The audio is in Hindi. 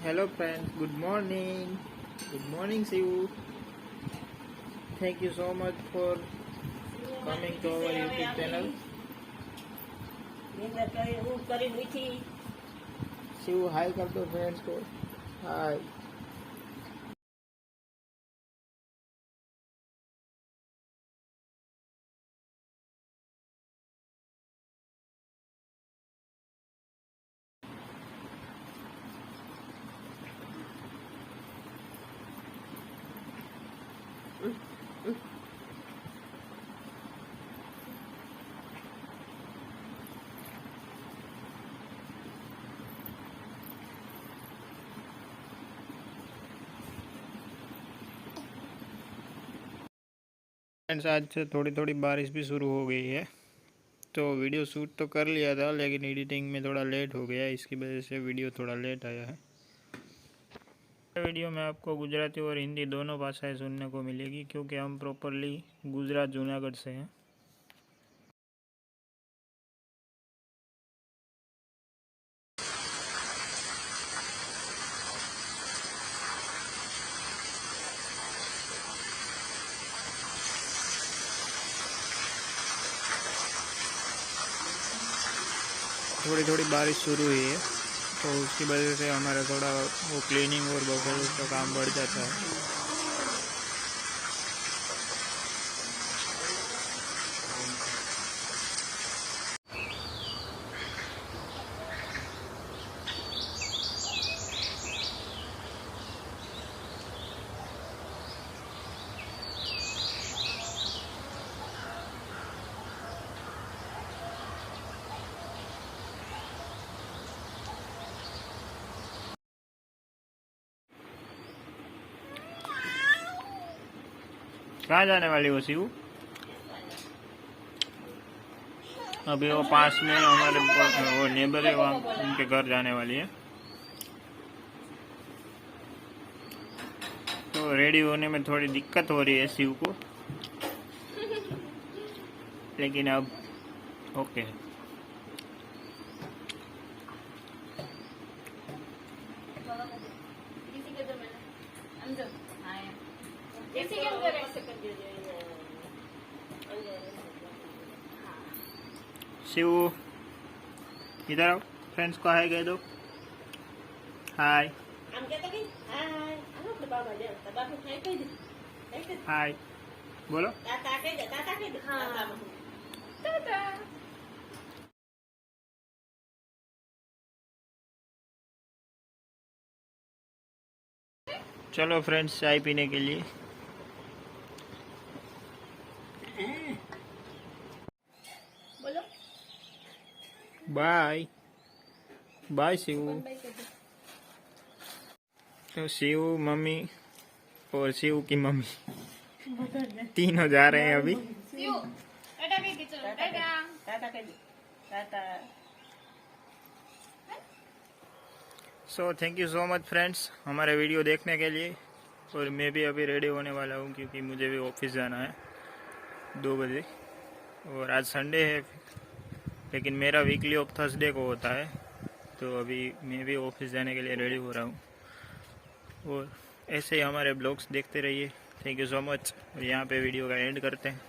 Hello friends, good morning. Good morning, Siu. Thank you so much for coming to our YouTube channel. Siu, hi कर दो friends को. Hi. फ्रेंड्स, आज से थोड़ी थोड़ी बारिश भी शुरू हो गई है, तो वीडियो शूट तो कर लिया था लेकिन एडिटिंग में थोड़ा लेट हो गया, इसकी वजह से वीडियो थोड़ा लेट आया है। वीडियो में आपको गुजराती और हिंदी दोनों भाषाएं सुनने को मिलेगी क्योंकि हम प्रॉपरली गुजरात जूनागढ़ से हैं। थोड़ी थोड़ी बारिश शुरू हुई है तो उसकी वजह से हमारा थोड़ा वो क्लीनिंग और बफर का काम बढ़ जाता है। कहाँ जाने वाली हो शिव? अभी वो पास में हमारे वो नेबर है, वहाँ उनके घर जाने वाली है, तो रेडी होने में थोड़ी दिक्कत हो रही है शिव को, लेकिन अब ओके। शिव इधर आओ, फ्रेंड्स को हाय कह दो। हाय हाय बोलो। चलो फ्रेंड्स, चाय पीने के लिए। Bye bye Shiv. तो शिव, मम्मी और शिव की मम्मी तीनों जा रहे हैं अभी। So thank you so much friends हमारे वीडियो देखने के लिए। और मैं भी अभी रेडी होने वाला हूँ क्योंकि मुझे भी ऑफिस जाना है 2 बजे, और आज संडे है लेकिन मेरा वीकली ऑफ थर्सडे को होता है, तो अभी मैं भी ऑफिस जाने के लिए रेडी हो रहा हूँ। और ऐसे ही हमारे ब्लॉग्स देखते रहिए। Thank you so much. और यहाँ पे वीडियो का एंड करते हैं।